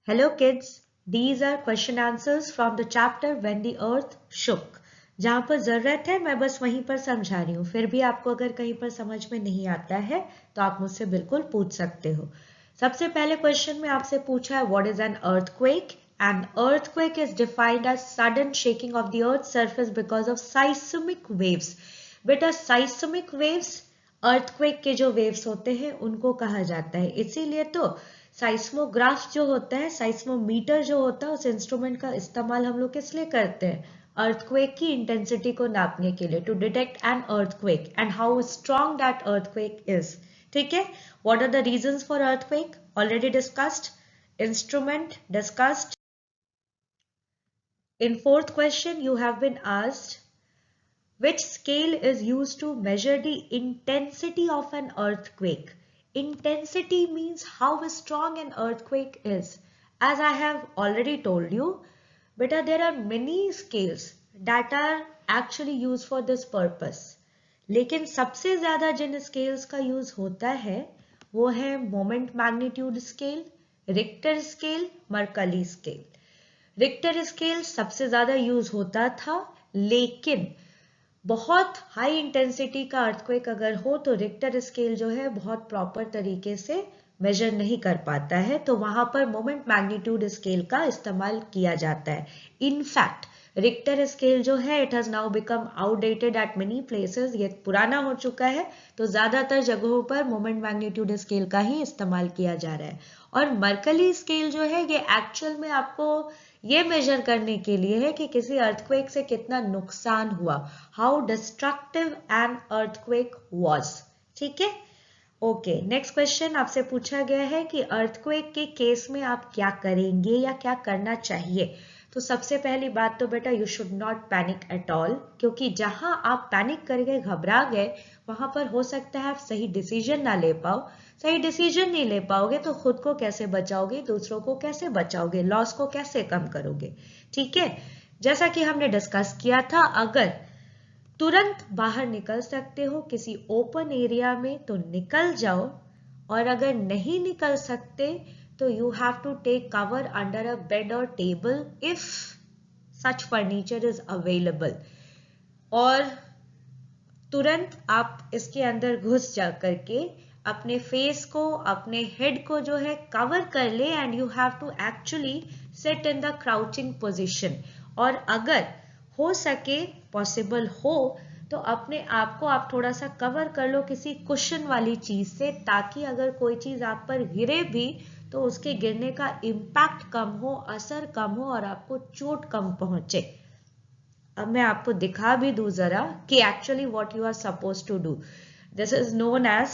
Hello kids, these are question answers from the chapter When the Earth Shook. जहाँ पर ज़रूरत है मैं बस वहीं पर समझा रही हूँ, फिर भी आपको अगर कहीं पर समझ में नहीं आता है तो आप मुझसे बिल्कुल पूछ सकते हो। सबसे पहले क्वेश्चन में आपसे पूछा है what is an earthquake? An earthquake is defined as sudden shaking of the earth's surface because of seismic waves. बेटा seismic waves earthquake के जो waves होते हैं उनको कहा जाता है, इसीलिए तो साइस्मोग्राफ जो होता है, साइस्मोमीटर जो होता है, उस इंस्ट्रूमेंट का इस्तेमाल हम लोग किस लिए करते हैं? अर्थक्वेक की इंटेंसिटी को नापने के लिए, to detect an earthquake and how strong that earthquake is. ठीक है, what are the reasons for earthquake? Already discussed, instrument discussed. In fourth question, you have been asked which scale is used to measure the intensity of an earthquake. Intensity means how strong an earthquake is. As I have already told you, beta, there are many scales that are actually used for this purpose. लेकिन सबसे ज़्यादा जिन scales का use होता है वो है moment magnitude scale, Richter scale, Mercalli scale. Richter scale सबसे ज़्यादा यूज होता था, लेकिन बहुत हाई इंटेंसिटी का अर्थक्वेक अगर हो तो रिक्टर स्केल जो है बहुत प्रॉपर तरीके से मेजर नहीं कर पाता है, तो वहां पर मोमेंट मैग्नीट्यूड स्केल का इस्तेमाल किया जाता है। इनफैक्ट रिक्टर स्केल जो है it has now become outdated eight many places, ये पुराना हो चुका है, तो ज्यादातर जगहों पर मोमेंट मैग्नीट्यूड स्केल का ही इस्तेमाल किया जा रहा है। और मर्कली स्केल जो है ये एक्चुअल में आपको ये मेजर करने के लिए है कि किसी अर्थक्वेक से कितना नुकसान हुआ, how destructive an earthquake was. ठीक है, ओके। नेक्स्ट क्वेश्चन आपसे पूछा गया है कि अर्थक्वेक के केस में आप क्या करेंगे या क्या करना चाहिए। तो सबसे पहली बात तो बेटा you should not panic at all, क्योंकि जहां आप पैनिक करके घबरा गए वहां पर हो सकता है आप सही डिसीजन ना ले पाओ। सही डिसीजन नहीं ले पाओगे तो खुद को कैसे बचाओगे, दूसरों को कैसे बचाओगे, लॉस को कैसे कम करोगे। ठीक है, जैसा कि हमने डिस्कस किया था, अगर तुरंत बाहर निकल सकते हो किसी ओपन एरिया में तो निकल जाओ, और अगर नहीं निकल सकते तो you have to take cover under a bed और table if such furniture is available. और तुरंत आप इसके अंदर घुस जा करके अपने फेस को, अपने हेड को जो है कवर कर ले, and you have to actually sit in the crouching position. और अगर हो सके, पॉसिबल हो, तो अपने आप को आप थोड़ा सा कवर कर लो किसी कुशन वाली चीज से, ताकि अगर कोई चीज आप पर गिरे भी तो उसके गिरने का इम्पैक्ट कम हो, असर कम हो और आपको चोट कम पहुंचे। अब मैं आपको दिखा भी दूं जरा कि actually what you are suppose to do. This is known as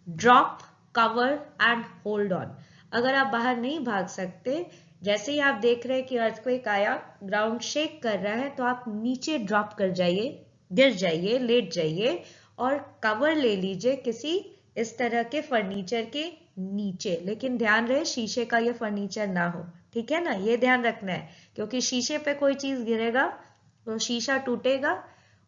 drop, cover and hold on. अगर आप बाहर नहीं भाग सकते, जैसे ही आप देख रहे हैं कि अर्थक्वेक आया, ग्राउंड शेक कर रहा है, तो आप नीचे ड्रॉप कर जाइए, गिर जाइए, लेट जाइए और कवर ले लीजिए किसी इस तरह के फर्नीचर के नीचे। लेकिन ध्यान रहे शीशे का ये फर्नीचर ना हो, ठीक है ना, ये ध्यान रखना है, क्योंकि शीशे पे कोई चीज गिरेगा तो शीशा टूटेगा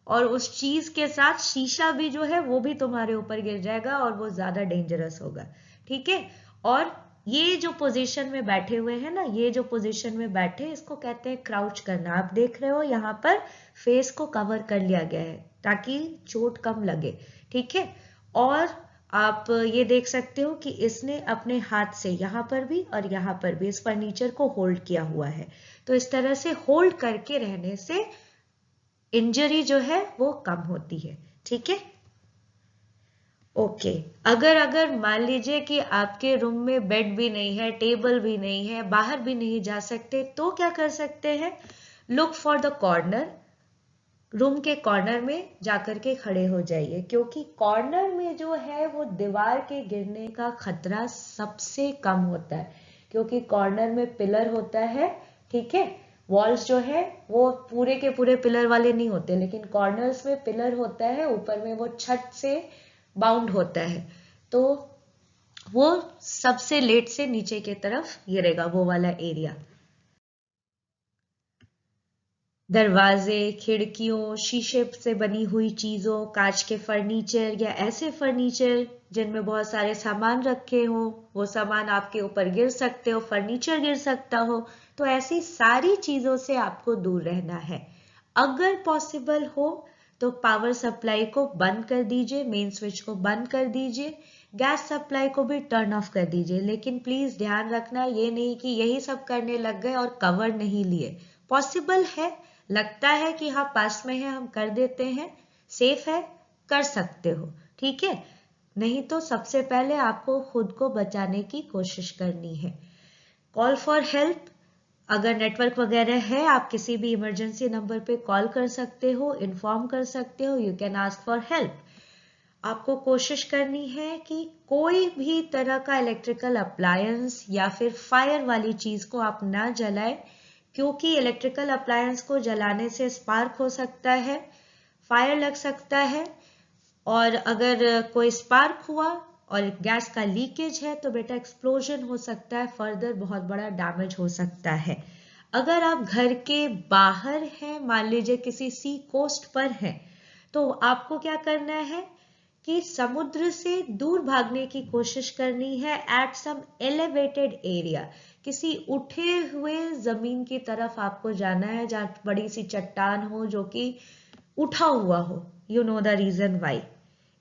और उस चीज के साथ शीशा भी जो है वो भी तुम्हारे ऊपर गिर जाएगा और वो ज्यादा डेंजरस होगा। ठीक है, और ये जो पोजीशन में बैठे हुए हैं ना, ये जो पोजीशन में बैठे, इसको कहते हैं क्राउच करना। आप देख रहे हो यहाँ पर फेस को कवर कर लिया गया है ताकि चोट कम लगे। ठीक है, और आप ये देख सकते हो कि इसने अपने हाथ से यहाँ पर भी और यहाँ पर भी इस फर्नीचर को होल्ड किया हुआ है। तो इस तरह से होल्ड करके रहने से इंजरी जो है वो कम होती है। ठीक है, ओके। अगर मान लीजिए कि आपके रूम में बेड भी नहीं है, टेबल भी नहीं है, बाहर भी नहीं जा सकते, तो क्या कर सकते हैं? Look for the corner. Room के कॉर्नर में जाकर के खड़े हो जाइए, क्योंकि कॉर्नर में जो है वो दीवार के गिरने का खतरा सबसे कम होता है, क्योंकि कॉर्नर में पिलर होता है। ठीक है, वॉल्स जो है वो पूरे के पूरे पिलर वाले नहीं होते, लेकिन कॉर्नर्स में पिलर होता है, ऊपर में वो छत से बाउंड होता है, तो वो सबसे लेट से नीचे की तरफ गिरेगा वो वाला एरिया। दरवाजे, खिड़कियों, शीशे से बनी हुई चीजों, कांच के फर्नीचर या ऐसे फर्नीचर जिनमें बहुत सारे सामान रखे हो, वो सामान आपके ऊपर गिर सकते हो, फर्नीचर गिर सकता हो। तो ऐसी सारी चीजों से आपको दूर रहना है। अगर पॉसिबल हो तो पावर सप्लाई को बंद कर दीजिए, मेन स्विच को बंद कर दीजिए, गैस सप्लाई को भी टर्न ऑफ कर दीजिए। लेकिन प्लीज ध्यान रखना ये नहीं कि यही सब करने लग गए और कवर नहीं लिए। पॉसिबल है, लगता है कि हाँ पास में है, हम कर देते हैं, सेफ है, कर सकते हो, ठीक है। नहीं तो सबसे पहले आपको खुद को बचाने की कोशिश करनी है। कॉल फॉर हेल्प, अगर नेटवर्क वगैरह है आप किसी भी इमरजेंसी नंबर पे कॉल कर सकते हो, इन्फॉर्म कर सकते हो, you can ask for help. आपको कोशिश करनी है कि कोई भी तरह का इलेक्ट्रिकल अप्लायंस या फिर फायर वाली चीज को आप ना जलाएं, क्योंकि इलेक्ट्रिकल अप्लायंस को जलाने से स्पार्क हो सकता है, फायर लग सकता है, और अगर कोई स्पार्क हुआ और गैस का लीकेज है तो बेटा एक्सप्लोजन हो सकता है, फर्दर बहुत बड़ा डैमेज हो सकता है। अगर आप घर के बाहर हैं, मान लीजिए किसी सी कोस्ट पर हैं, तो आपको क्या करना है कि समुद्र से दूर भागने की कोशिश करनी है एट सम एलिवेटेड एरिया। किसी उठे हुए जमीन की तरफ आपको जाना है जहां बड़ी सी चट्टान हो जो कि उठा हुआ हो। You know the reason why,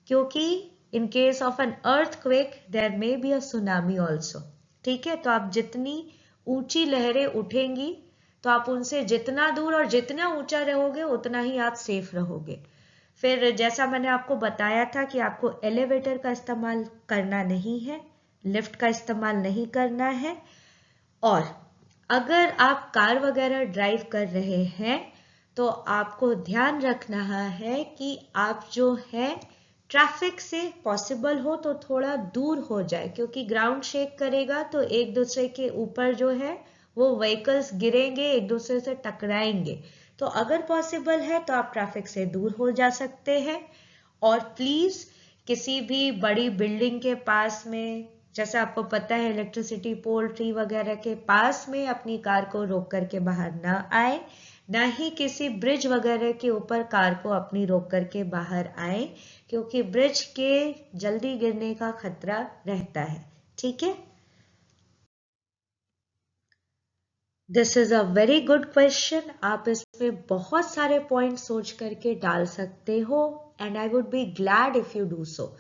क्योंकि in case of an earthquake there may be a tsunami also, ठीक है। तो आप जितनी ऊंची लहरें उठेंगी तो आप उनसे जितना दूर और जितना ऊंचा रहोगे उतना ही आप सेफ रहोगे। फिर जैसा मैंने आपको बताया था कि आपको एलिवेटर का इस्तेमाल करना नहीं है, लिफ्ट का इस्तेमाल नहीं करना है, और अगर आप कार वगैरह ड्राइव कर रहे हैं तो आपको ध्यान रखना है कि आप जो है ट्रैफिक से पॉसिबल हो तो थोड़ा दूर हो जाए, क्योंकि ग्राउंड शेक करेगा तो एक दूसरे के ऊपर जो है वो व्हीकल्स गिरेंगे, एक दूसरे से टकराएंगे। तो अगर पॉसिबल है तो आप ट्रैफिक से दूर हो जा सकते हैं। और प्लीज किसी भी बड़ी बिल्डिंग के पास में, जैसे आपको पता है इलेक्ट्रिसिटी पोल, ट्री वगैरह के पास में अपनी कार को रोक करके बाहर ना आए, ना ही किसी ब्रिज वगैरह के ऊपर कार को अपनी रोक करके बाहर आए, क्योंकि ब्रिज के जल्दी गिरने का खतरा रहता है, ठीक है। This is a very good question. आप इसमें बहुत सारे पॉइंट सोच करके डाल सकते हो, and I would be glad if you do so.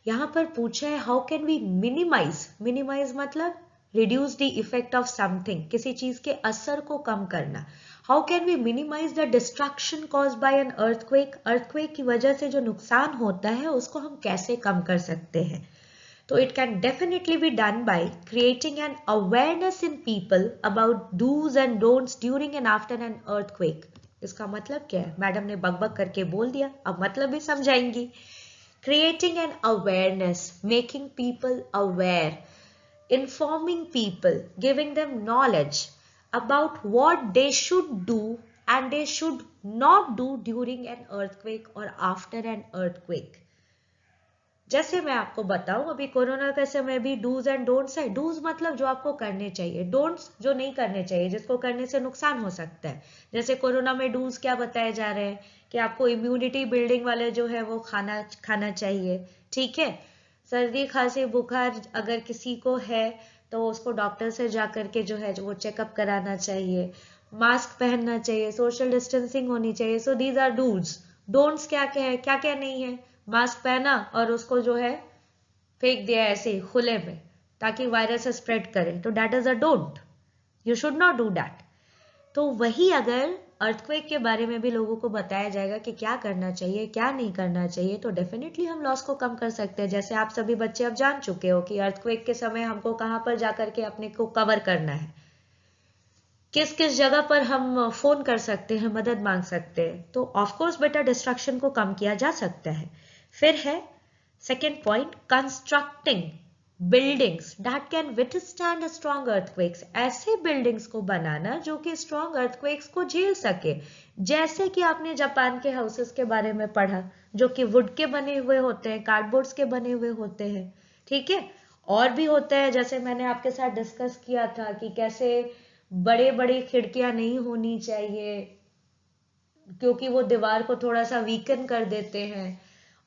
यहाँ पर पूछा है how can we minimize, minimize मतलब reduce the effect of something, किसी चीज के असर को कम करना। How can we minimize the destruction caused by an earthquake, earthquake की वजह से जो नुकसान होता है उसको हम कैसे कम कर सकते हैं। So it can definitely be done by creating an awareness in people about do's and don'ts during and after an earthquake. इसका मतलब क्या है? मैडम ने बकबक करके बोल दिया, अब मतलब भी समझाएंगी। Creating an awareness, making people aware, informing people, giving them knowledge about what they should do and they should not do during an earthquake or after an earthquake. जैसे मैं आपको बताऊं, अभी कोरोना के समय भी डूज एंड डोंट्स है। Dos मतलब जो आपको करने चाहिए, डोंट्स जो नहीं करने चाहिए, जिसको करने से नुकसान हो सकता है। जैसे कोरोना में डूज क्या बताए जा रहे हैं कि आपको इम्यूनिटी बिल्डिंग वाले जो है वो खाना चाहिए, ठीक है। सर्दी खांसी बुखार अगर किसी को है तो उसको डॉक्टर से जा करके जो है वो चेकअप कराना चाहिए, मास्क पहनना चाहिए, सोशल डिस्टेंसिंग होनी चाहिए। So these are dos. Don'ts क्या क्या है, क्या क्या नहीं है? मास्क पहना और उसको जो है फेंक दिया ऐसे खुले में ताकि वायरस स्प्रेड करे, तो that is a don't, you should not do that. तो वही अगर अर्थक्वेक के बारे में भी लोगों को बताया जाएगा कि क्या करना चाहिए क्या नहीं करना चाहिए, तो डेफिनेटली हम लॉस को कम कर सकते हैं। जैसे आप सभी बच्चे अब जान चुके हो कि अर्थक्वेक के समय हमको कहां पर जाकर के अपने को कवर करना है, किस किस जगह पर हम फोन कर सकते हैं, मदद मांग सकते हैं। तो ऑफकोर्स बेटा डिस्ट्रक्शन को कम किया जा सकता है। फिर है second point, constructing buildings that can withstand strong earthquakes. ऐसे बिल्डिंग्स को बनाना जो कि स्ट्रॉन्ग अर्थक्वेक्स को झेल सके। जैसे कि आपने जापान के हाउसेस के बारे में पढ़ा जो कि वुड के बने हुए होते हैं, कार्डबोर्ड्स के बने हुए होते हैं, ठीक है। और भी होता है, जैसे मैंने आपके साथ डिस्कस किया था कि कैसे बड़े बड़े खिड़कियां नहीं होनी चाहिए क्योंकि वो दीवार को थोड़ा सा वीकन कर देते हैं।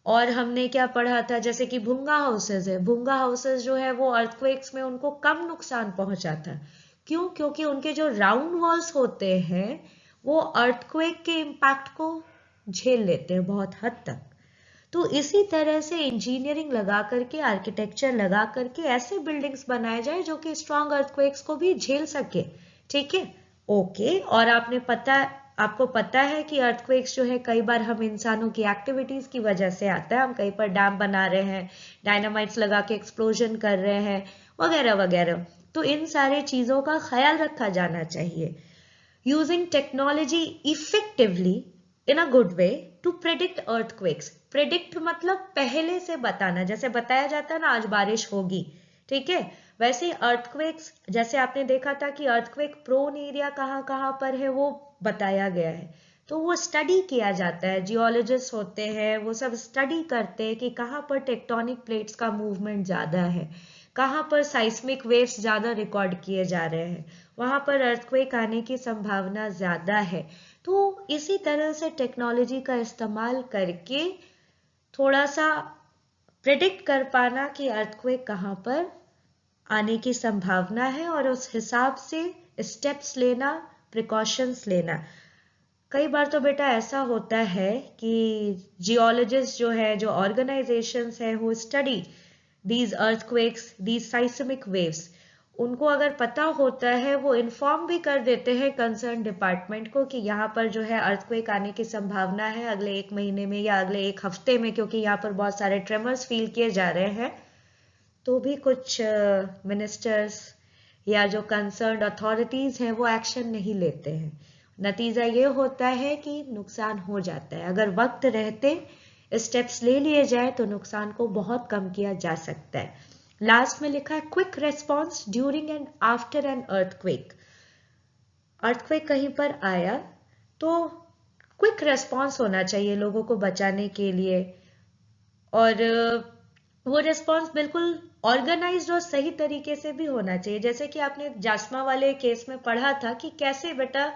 और हमने क्या पढ़ा था, जैसे कि भूंगा हाउसेज है, भूंगा हाउसेज जो है वो अर्थक्वेक्स में उनको कम नुकसान पहुंचाता है। क्यों? क्योंकि उनके जो राउंड वॉल्स होते हैं वो अर्थक्वेक के इम्पैक्ट को झेल लेते हैं बहुत हद तक। तो इसी तरह से इंजीनियरिंग लगा करके, आर्किटेक्चर लगा करके ऐसे बिल्डिंग्स बनाए जाए जो कि स्ट्रॉन्ग अर्थक्वेक्स को भी झेल सके। ठीक है, ओके। और आपको पता है कि अर्थक्वेक्स जो है कई बार हम इंसानों की एक्टिविटीज की वजह से आता है। हम कहीं पर डैम बना रहे हैं, डायनामाइट्स लगा के एक्सप्लोजन कर रहे हैं, वगैरह वगैरह। तो इन सारे चीजों का ख्याल रखा जाना चाहिए। Using technology effectively in a good way to predict earthquakes. Predict मतलब पहले से बताना, जैसे बताया जाता है ना आज बारिश होगी, ठीक है, वैसे अर्थक्वेक्स, जैसे आपने देखा था कि अर्थक्वेक प्रोन एरिया कहाँ कहाँ पर है वो बताया गया है। तो वो स्टडी किया जाता है, जियोलॉजिस्ट होते हैं वो सब स्टडी करते हैं कि कहाँ पर टेक्टोनिक प्लेट्स का मूवमेंट ज्यादा है, कहाँ पर साइस्मिक वेव्स ज्यादा रिकॉर्ड किए जा रहे हैं, वहां पर अर्थक्वेक आने की संभावना ज्यादा है। तो इसी तरह से टेक्नोलॉजी का इस्तेमाल करके थोड़ा सा प्रिडिक्ट कर पाना कि अर्थक्वेक कहाँ पर आने की संभावना है और उस हिसाब से स्टेप्स लेना, प्रिकॉशंस लेना। कई बार तो बेटा ऐसा होता है कि जियोलॉजिस्ट जो है, जो ऑर्गेनाइजेशंस है, वो study these earthquakes, these साइस्मिक waves, उनको अगर पता होता है वो इन्फॉर्म भी कर देते हैं कंसर्न डिपार्टमेंट को कि यहाँ पर जो है अर्थक्वेक आने की संभावना है अगले 1 महीने में या अगले 1 हफ्ते में, क्योंकि यहाँ पर बहुत सारे ट्रेमर्स फील किए जा रहे हैं। तो भी कुछ मिनिस्टर्स या जो कंसर्न अथॉरिटीज हैं वो एक्शन नहीं लेते हैं। नतीजा ये होता है कि नुकसान हो जाता है। अगर वक्त रहते स्टेप्स ले लिए जाए तो नुकसान को बहुत कम किया जा सकता है। लास्ट में लिखा है quick response during and after N earthquake. Earthquake कहीं पर आया तो क्विक रेस्पॉन्स होना चाहिए लोगों को बचाने के लिए, और वो रेस्पॉन्स बिल्कुल ऑर्गेनाइज्ड और सही तरीके से भी होना चाहिए। जैसे कि आपने जासमा वाले केस में पढ़ा था कि कैसे बेटा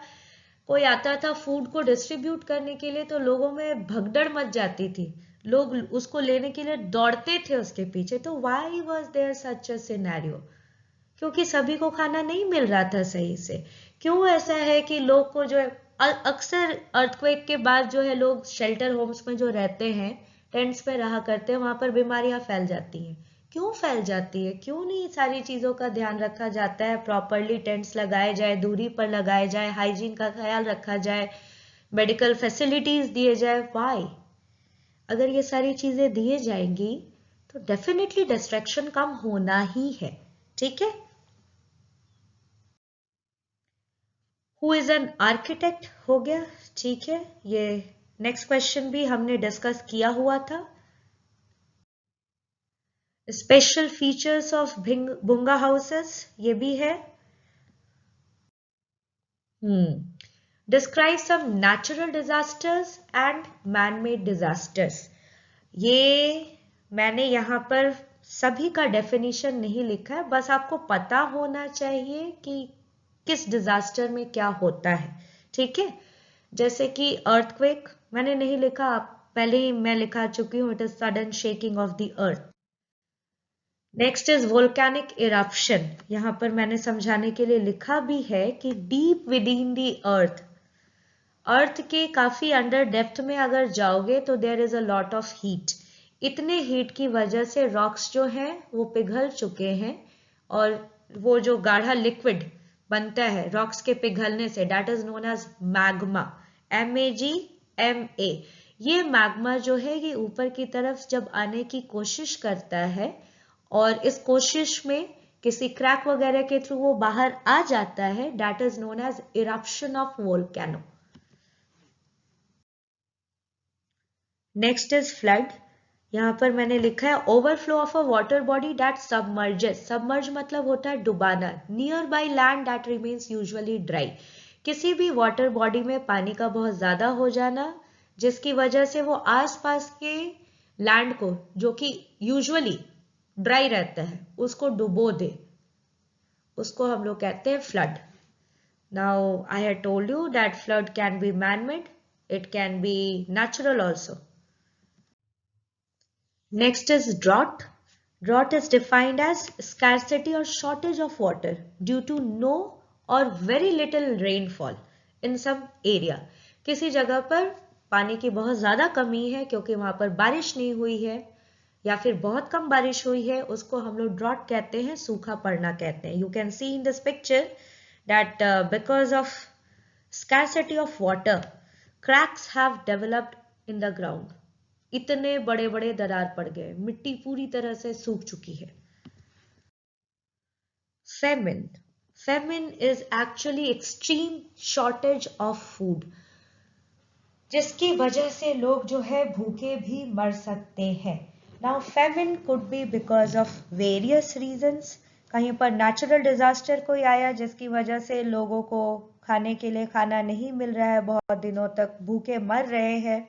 कोई आता था फूड को डिस्ट्रीब्यूट करने के लिए तो लोगों में भगदड़ मच जाती थी, लोग उसको लेने के लिए दौड़ते थे उसके पीछे। तो why was there such a scenario? क्योंकि सभी को खाना नहीं मिल रहा था सही से। क्यों ऐसा है कि लोग को जो है अक्सर अर्थक्वेक के बाद जो है लोग शेल्टर होम्स में जो रहते हैं, टेंट्स में रहा करते हैं, वहां पर बीमारियां फैल जाती हैं। क्यों फैल जाती है? क्यों नहीं सारी चीजों का ध्यान रखा जाता है? प्रॉपरली टेंट्स लगाए जाए, दूरी पर लगाए जाए, हाइजीन का ख्याल रखा जाए, मेडिकल फैसिलिटीज दिए जाए। वाई? अगर ये सारी चीजें दिए जाएंगी तो डेफिनेटली डिस्ट्रैक्शन कम होना ही है। ठीक है। हु इज एन आर्किटेक्ट हो गया, ठीक है। ये नेक्स्ट क्वेश्चन भी हमने डिस्कस किया हुआ था। Special features of bhunga houses, ये भी है। Describe some natural disasters and man-made disasters. ये मैंने यहाँ पर सभी का डेफिनेशन नहीं लिखा है, बस आपको पता होना चाहिए कि किस डिजास्टर में क्या होता है। ठीक है, जैसे कि अर्थक्वेक मैंने नहीं लिखा, पहले ही मैं लिखा चुकी हूँ, it is sudden shaking of the earth. Next is volcanic eruption. यहां पर मैंने समझाने के लिए लिखा भी है कि डीप विद इन दी अर्थ, अर्थ के काफी अंडर डेप्थ में अगर जाओगे तो there is a lot of heat. इतने हीट की वजह से रॉक्स जो हैं वो पिघल चुके हैं, और वो जो गाढ़ा लिक्विड बनता है रॉक्स के पिघलने से, that is known as magma, MAGMA। ये मैग्मा जो है ये ऊपर की तरफ जब आने की कोशिश करता है और इस कोशिश में किसी क्रैक वगैरह के थ्रू वो बाहर आ जाता है, that is known as eruption of volcano. Next is flood. यहां पर मैंने लिखा है overflow of a water body that submerges. Submerge मतलब होता है डुबाना, near by land that remains usually dry. किसी भी वाटर बॉडी में पानी का बहुत ज्यादा हो जाना जिसकी वजह से वो आसपास के लैंड को, जो कि यूजुअली ड्राई रहता है, उसको डुबो दे, उसको हम लोग कहते हैं flood. Now I have told you that flood can be man made, it can be natural also. Next is drought. Drought is defined as scarcity or shortage of water due to no or very little rainfall in some area. किसी जगह पर पानी की बहुत ज़्यादा कमी है क्योंकि वहाँ पर बारिश नहीं हुई है या फिर बहुत कम बारिश हुई है, उसको हम लोग ड्रॉट कहते हैं, सूखा पड़ना कहते हैं. You can see in this picture that because of scarcity of water, cracks have developed in the ground. इतने बड़े बड़े दरार पड़ गए, मिट्टी पूरी तरह से सूख चुकी है. Famine. Famine is actually extreme shortage of food, जिसकी वजह से लोग जो है भूखे भी मर सकते हैं. Now famine could be because of various reasons. कहीं पर नेचुरल डिजास्टर कोई आया जिसकी वजह से लोगों को खाने के लिए खाना नहीं मिल रहा है, बहुत दिनों तक भूखे मर रहे हैं,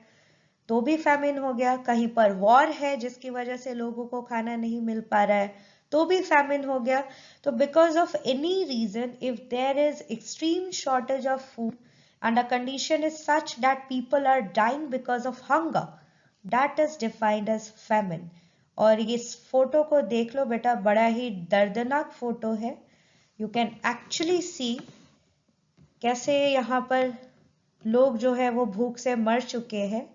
तो भी फैमिन हो गया. कहीं पर वॉर है जिसकी वजह से लोगों को खाना नहीं मिल पा रहा है, तो भी फैमिन हो गया. तो because of any reason, if there is extreme shortage of food and a condition is such that people are dying because of hunger, that is defined as famine. और इस फोटो को देख लो बेटा, बड़ा ही दर्दनाक फोटो है. यू कैन एक्चुअली सी कैसे यहाँ पर लोग जो है वो भूख से मर चुके हैं.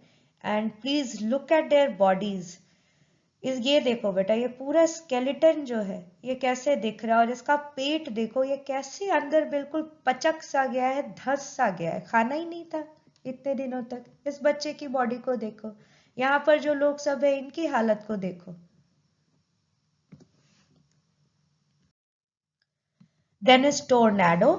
And please look at their bodies. ये देखो बेटा, ये पूरा स्केलेटन जो है ये कैसे दिख रहा है, और इसका पेट देखो ये कैसे अंदर बिल्कुल पचक सा गया है, धस सा गया है, खाना ही नहीं था इतने दिनों तक. इस बच्चे की बॉडी को देखो, यहाँ पर जो लोग सब है इनकी हालत को देखो. Then is tornado.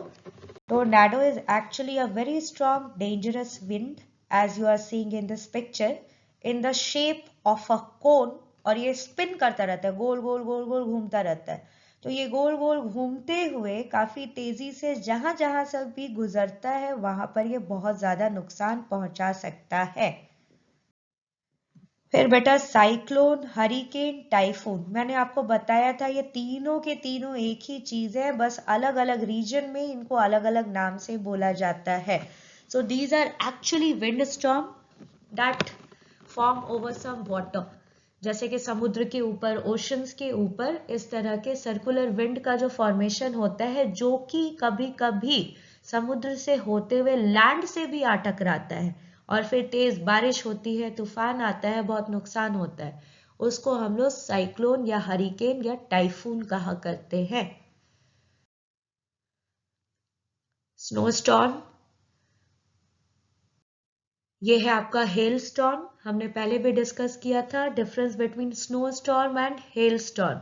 Tornado is actually a very strong, dangerous wind, as you are seeing in this picture, in the shape of a cone. और ये स्पिन करता रहता है, गोल गोल गोल गोल घूमता रहता है. तो ये गोल गोल घूमते हुए काफी तेजी से जहां जहां से भी गुजरता है वहां पर ये बहुत ज्यादा नुकसान पहुंचा सकता है. फिर बेटा साइक्लोन, हरिकेन, टाइफून. मैंने आपको बताया था ये तीनों के तीनों एक ही चीज है, बस अलग अलग रीजन में इनको अलग अलग नाम से बोला जाता है. So these are actually wind storm that form over some water. जैसे कि समुद्र के ऊपर, ओशंस के ऊपर इस तरह के सर्कुलर विंड का जो फॉर्मेशन होता है, जो कि कभी कभी समुद्र से होते हुए लैंड से भी आ टकराता है और फिर तेज बारिश होती है, तूफान आता है, बहुत नुकसान होता है. उसको हम लोग साइक्लोन या हरिकेन या टाइफून कहा करते हैं. स्नो स्टॉर्म, ये है आपका हेल स्टॉर्म. हमने पहले भी डिस्कस किया था difference between snowstorm and hailstorm.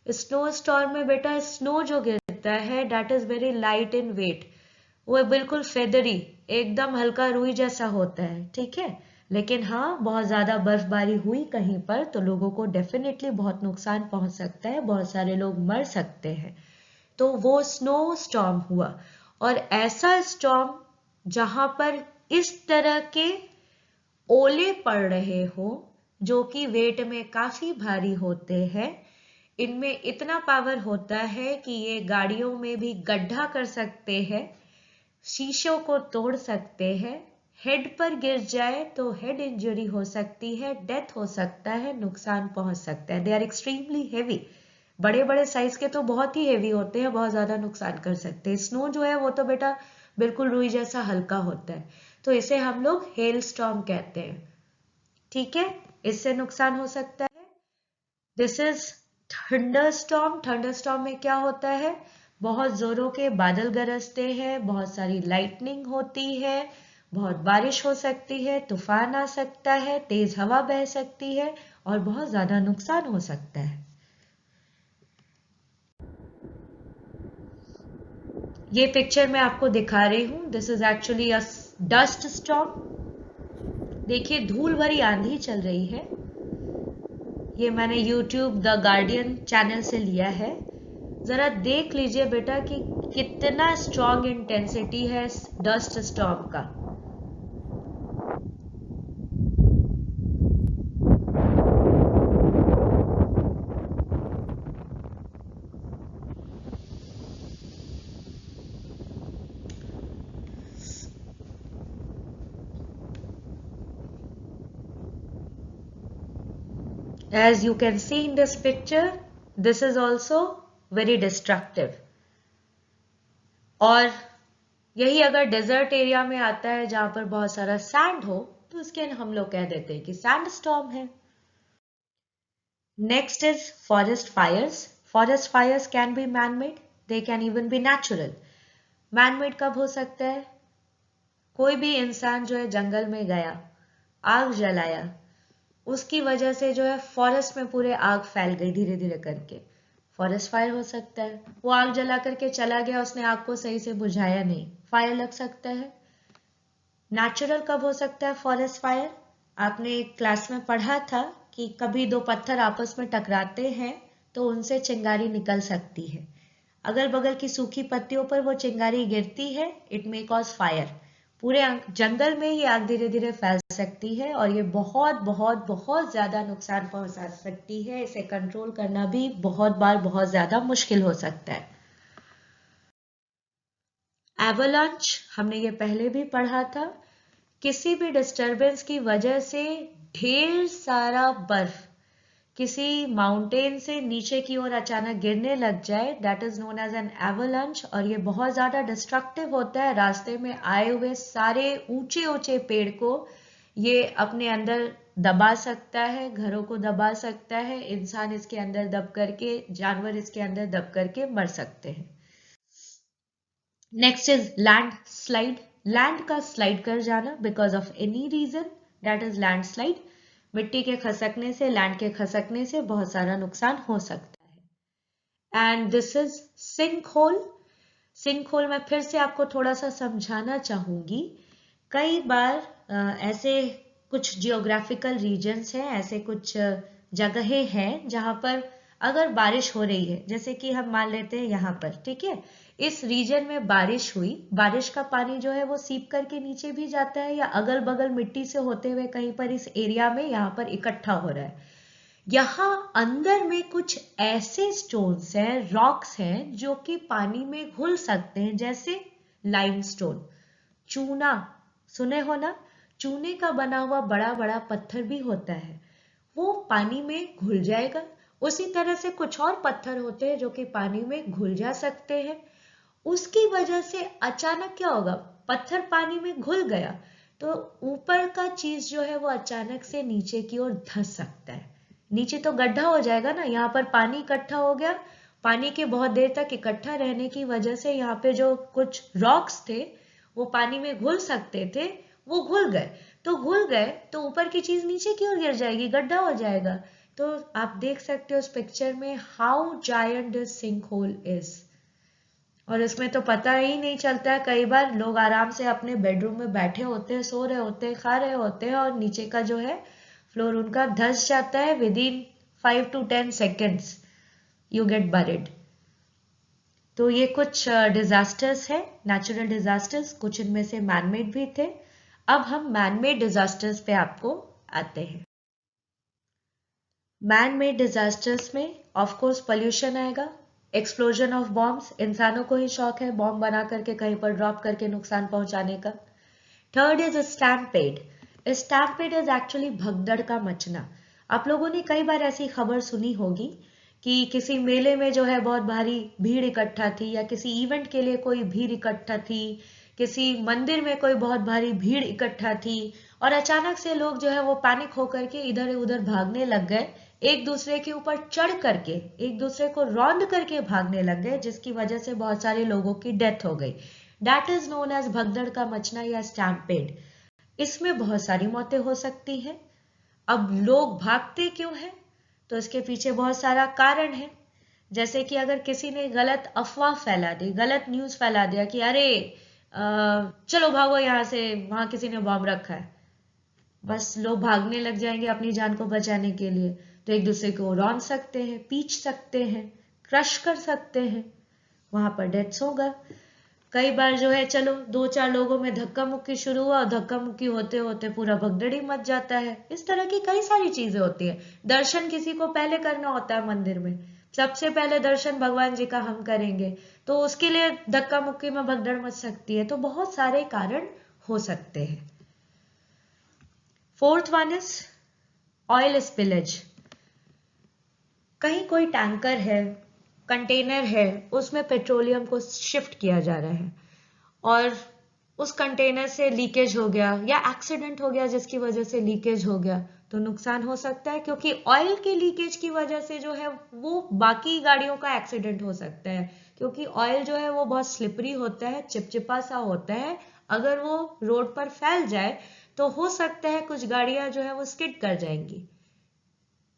Snowstorm में बेटा स्नो जो गिरता है that is very light in weight. वो बिल्कुल फेदरी, एकदम हल्का रुई जैसा होता है, ठीक है. लेकिन हाँ, बहुत ज्यादा बर्फबारी हुई कहीं पर तो लोगों को डेफिनेटली बहुत नुकसान पहुंच सकता है, बहुत सारे लोग मर सकते हैं. तो वो स्नो स्टॉर्म हुआ. और ऐसा स्टॉर्म जहां पर इस तरह के ओले पड़ रहे हो जो कि वेट में काफी भारी होते हैं, इनमें इतना पावर होता है कि ये गाड़ियों में भी गड्ढा कर सकते हैं, शीशों को तोड़ सकते हैं, हेड पर गिर जाए तो हेड इंजरी हो सकती है, डेथ हो सकता है, नुकसान पहुंच सकता है. They are extremely heavy. बड़े बड़े साइज के तो बहुत ही हेवी होते हैं, बहुत ज्यादा नुकसान कर सकते हैं. स्नो जो है वो तो बेटा बिल्कुल रुई जैसा हल्का होता है, तो इसे हम लोग हेल स्टॉर्म कहते हैं, ठीक है. इससे नुकसान हो सकता है. This is thunder storm. Thunder storm में क्या होता है, बहुत जोरों के बादल गरजते हैं, बहुत सारी लाइटनिंग होती है, बहुत बारिश हो सकती है, तूफान आ सकता है, तेज हवा बह सकती है और बहुत ज्यादा नुकसान हो सकता है. ये पिक्चर मैं आपको दिखा रही हूं, this is actually a dust storm. देखिए धूल भरी आंधी चल रही है. ये मैंने YouTube द गार्डियन चैनल से लिया है. जरा देख लीजिए बेटा कि कितना स्ट्रॉन्ग इंटेंसिटी है डस्ट स्टॉर्म का. As you can see in this picture, this is also very destructive. और यही अगर डेजर्ट एरिया में आता है जहां पर बहुत सारा सैंड हो तो उसके हम लोग कह देते हैं कि सैंड स्टॉर्म है. Next is forest fires. Forest fires can be man made, they can even be natural. Man made कब हो सकता है? कोई भी इंसान जो है जंगल में गया, आग जलाया, उसकी वजह से जो है फॉरेस्ट में पूरे आग फैल गई धीरे धीरे करके, फॉरेस्ट फायर हो सकता है. वो आग जला करके चला गया, उसने आग को सही से बुझाया नहीं, फायर लग सकता है. नेचुरल कब हो सकता है फॉरेस्ट फायर? आपने एक क्लास में पढ़ा था कि कभी दो पत्थर आपस में टकराते हैं तो उनसे चिंगारी निकल सकती है. अगल बगल की सूखी पत्तियों पर वो चिंगारी गिरती है, इट मे कॉज फायर. पूरे जंगल में ये आग धीरे धीरे फैल सकती है और ये बहुत बहुत बहुत ज्यादा नुकसान पहुंचा सकती है. इसे कंट्रोल करना भी बहुत बार बहुत ज्यादा मुश्किल हो सकता है. एवलांच हमने ये पहले भी पढ़ा था. किसी भी डिस्टरबेंस की वजह से ढेर सारा बर्फ किसी माउंटेन से नीचे की ओर अचानक गिरने लग जाए, that is known as an avalanche. और ये बहुत ज्यादा डिस्ट्रक्टिव होता है. रास्ते में आए हुए सारे ऊंचे ऊंचे पेड़ को ये अपने अंदर दबा सकता है, घरों को दबा सकता है, इंसान इसके अंदर दब करके, जानवर इसके अंदर दब करके मर सकते हैं. Next is landslide. Land का स्लाइड कर जाना because of any reason, that is landslide. मिट्टी के खसकने से, लैंड के खसकने से बहुत सारा नुकसान हो सकता है. And this is sinkhole. Sinkhole में फिर से आपको थोड़ा सा समझाना चाहूंगी. कई बार ऐसे कुछ जियोग्राफिकल रीजन्स हैं, ऐसे कुछ जगहें हैं जहां पर अगर बारिश हो रही है, जैसे कि हम मान लेते हैं यहाँ पर, ठीक है, इस रीजन में बारिश हुई, बारिश का पानी जो है वो सीप करके नीचे भी जाता है या अगल बगल मिट्टी से होते हुए कहीं पर इस एरिया में यहाँ पर इकट्ठा हो रहा है. यहाँ अंदर में कुछ ऐसे स्टोन्स हैं, रॉक्स हैं जो कि पानी में घुल सकते हैं, जैसे लाइमस्टोन, चूना, सुने हो ना, चूने का बना हुआ बड़ा बड़ा पत्थर भी होता है, वो पानी में घुल जाएगा. उसी तरह से कुछ और पत्थर होते हैं जो कि पानी में घुल जा सकते हैं. उसकी वजह से अचानक क्या होगा, पत्थर पानी में घुल गया तो ऊपर का चीज जो है वो अचानक से नीचे की ओर धंस सकता है. नीचे तो गड्ढा हो जाएगा ना, यहाँ पर पानी इकट्ठा हो गया, पानी के बहुत देर तक इकट्ठा रहने की वजह से यहाँ पे जो कुछ रॉक्स थे वो पानी में घुल सकते थे, वो घुल गए. तो घुल गए तो ऊपर की चीज नीचे की ओर गिर जाएगी, गड्ढा हो जाएगा. तो आप देख सकते हो उस पिक्चर में how giant this sinkhole is. और इसमें तो पता ही नहीं चलता है, कई बार लोग आराम से अपने बेडरूम में बैठे होते हैं, सो रहे होते हैं, खा रहे होते हैं और नीचे का जो है फ्लोर उनका धंस जाता है. With in 5 to 10 seconds you get buried. तो ये कुछ डिजास्टर्स है, नेचुरल डिजास्टर्स, कुछ इनमें से मैनमेड भी थे. अब हम मैनमेड डिजास्टर्स पे आपको आते हैं. मैनमेड डिजास्टर्स में ऑफ कोर्स पोल्यूशन आएगा, एक्सप्लोजन ऑफ बॉम्ब्स, इंसानों को ही शौक है बॉम्ब बना करके कहीं पर ड्रॉप करके नुकसान पहुंचाने का. Third is stampede. Stampede is actually भगदड़ का मचना. आप लोगों ने कई बार ऐसी खबर सुनी होगी कि किसी मेले में जो है बहुत भारी भीड़ इकट्ठा थी, या किसी इवेंट के लिए कोई भीड़ इकट्ठा थी, किसी मंदिर में कोई बहुत भारी भीड़ इकट्ठा थी और अचानक से लोग जो है वो पैनिक होकर के इधर उधर भागने लग गए, एक दूसरे के ऊपर चढ़ करके एक दूसरे को रौंद करके भागने लग गए, जिसकी वजह से बहुत सारे लोगों की डेथ हो गई. दैट इज नोन एज भगदड़ का मचना या स्टैम्पेड. इसमें बहुत सारी मौतें हो सकती हैं. अब लोग भागते क्यों हैं? तो इसके पीछे बहुत सारा कारण है. जैसे कि अगर किसी ने गलत अफवाह फैला दी, गलत न्यूज फैला दिया कि अरे चलो भागो यहाँ से, वहां किसी ने बॉम्ब रखा है, बस लोग भागने लग जाएंगे अपनी जान को बचाने के लिए. तो एक दूसरे को रौंद सकते हैं, पीच सकते हैं, क्रश कर सकते हैं, वहां पर डेथ्स होगा. कई बार जो है चलो दो चार लोगों में धक्का मुक्की शुरू हुआ और धक्का मुक्की होते होते पूरा भगदड़ी मच जाता है. इस तरह की कई सारी चीजें होती है. दर्शन किसी को पहले करना होता है मंदिर में, सबसे पहले दर्शन भगवान जी का हम करेंगे, तो उसके लिए धक्का मुक्की में भगदड़ मच सकती है. तो बहुत सारे कारण हो सकते हैं. Fourth one is oil spillage. कहीं कोई टैंकर है, कंटेनर है, उसमें पेट्रोलियम को शिफ्ट किया जा रहा है और उस कंटेनर से लीकेज हो गया या एक्सीडेंट हो गया जिसकी वजह से लीकेज हो गया, तो नुकसान हो सकता है, क्योंकि ऑयल के लीकेज की वजह से जो है वो बाकी गाड़ियों का एक्सीडेंट हो सकता है, क्योंकि ऑयल जो है वो बहुत स्लिपरी होता है, चिपचिपा सा होता है। अगर वो रोड पर फैल जाए तो हो सकता है कुछ गाड़ियां जो है वो स्किड कर जाएंगी,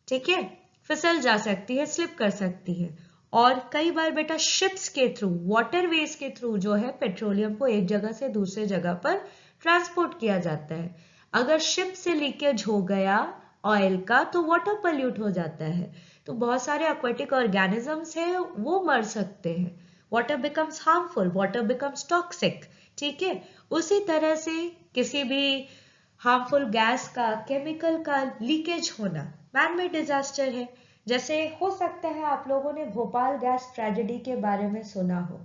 ठीक है, फिसल जा सकती है, स्लिप कर सकती है। और कई बार बेटा शिप्स के थ्रू, वाटरवेज के थ्रू जो है पेट्रोलियम को एक जगह से दूसरे जगह पर ट्रांसपोर्ट किया जाता है। अगर शिप से लीकेज हो गया ऑयल का तो वाटर पल्यूट हो जाता है, तो बहुत सारे एक्वेटिक ऑर्गेनिजम्स हैं वो मर सकते हैं। Water becomes harmful, water becomes toxic, ठीक है। उसी तरह से किसी भी हार्मफुल गैस का, केमिकल का लीकेज होना मैन मेड डिजास्टर है। जैसे हो सकता है आप लोगों ने भोपाल गैस ट्रेजेडी के बारे में सुना हो।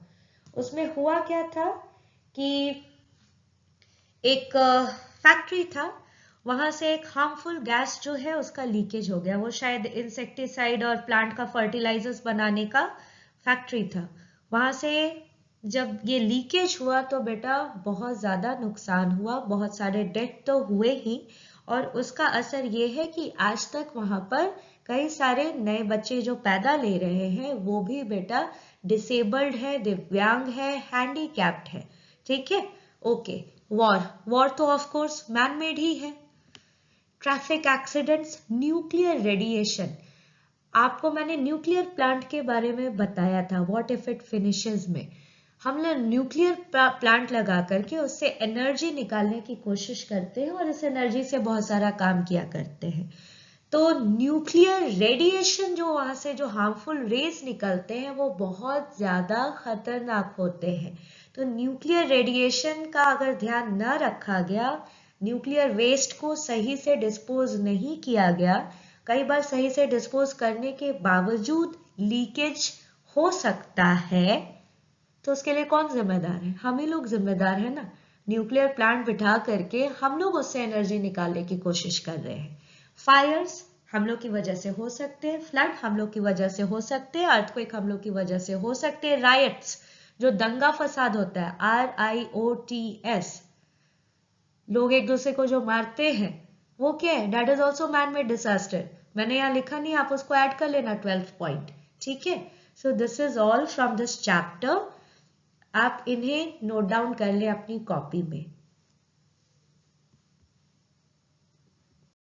उसमें हुआ क्या था कि एक फैक्ट्री था, वहां से एक हार्मफुल गैस जो है उसका लीकेज हो गया। वो शायद इंसेक्टिसाइड और प्लांट का फर्टिलाइजर्स बनाने का फैक्ट्री था। वहां से जब ये लीकेज हुआ तो बेटा बहुत ज़्यादा नुकसान हुआ, बहुत सारे डेथ तो हुए ही, और उसका असर ये है कि आज तक वहां पर कई सारे नए बच्चे जो पैदा ले रहे हैं वो भी बेटा डिसेबल्ड है, दिव्यांग है, हैंडीकैप्ड है, ठीक है। ओके, वॉर, वॉर तो ऑफ कोर्स मैन मेड ही है। ट्रैफिक एक्सीडेंट्स, न्यूक्लियर रेडिएशन, आपको मैंने न्यूक्लियर प्लांट के बारे में बताया था, व्हाट इफ इट फिनिशेस में। हम लोग न्यूक्लियर प्लांट लगा करके उससे एनर्जी निकालने की कोशिश करते हैं और इस एनर्जी से बहुत सारा काम किया करते हैं। तो न्यूक्लियर रेडिएशन जो वहां से जो हार्मफुल रेज निकलते हैं वो बहुत ज्यादा खतरनाक होते हैं। तो न्यूक्लियर रेडिएशन का अगर ध्यान न रखा गया, न्यूक्लियर वेस्ट को सही से डिस्पोज नहीं किया गया, कई बार सही से डिस्पोज करने के बावजूद लीकेज हो सकता है, तो उसके लिए कौन जिम्मेदार है? हम ही लोग जिम्मेदार है ना। न्यूक्लियर प्लांट बिठा करके हम लोग उससे एनर्जी निकालने की कोशिश कर रहे हैं। फायर्स हम लोग की वजह से हो सकते हैं, फ्लड हम लोग की वजह से हो सकते हैं, अर्थक्वेक हम लोग की वजह से हो सकते हैं, रायट्स जो दंगा फसाद होता है, RIOTS, लोग एक दूसरे को जो मारते हैं, वो क्या है? That is also man made disaster. मैंने यहाँ लिखा नहीं, आप उसको ऐड कर लेना 12th पॉइंट, ठीक है। So this is all from this chapter. आप इन्हें नोट डाउन कर ले अपनी कॉपी में।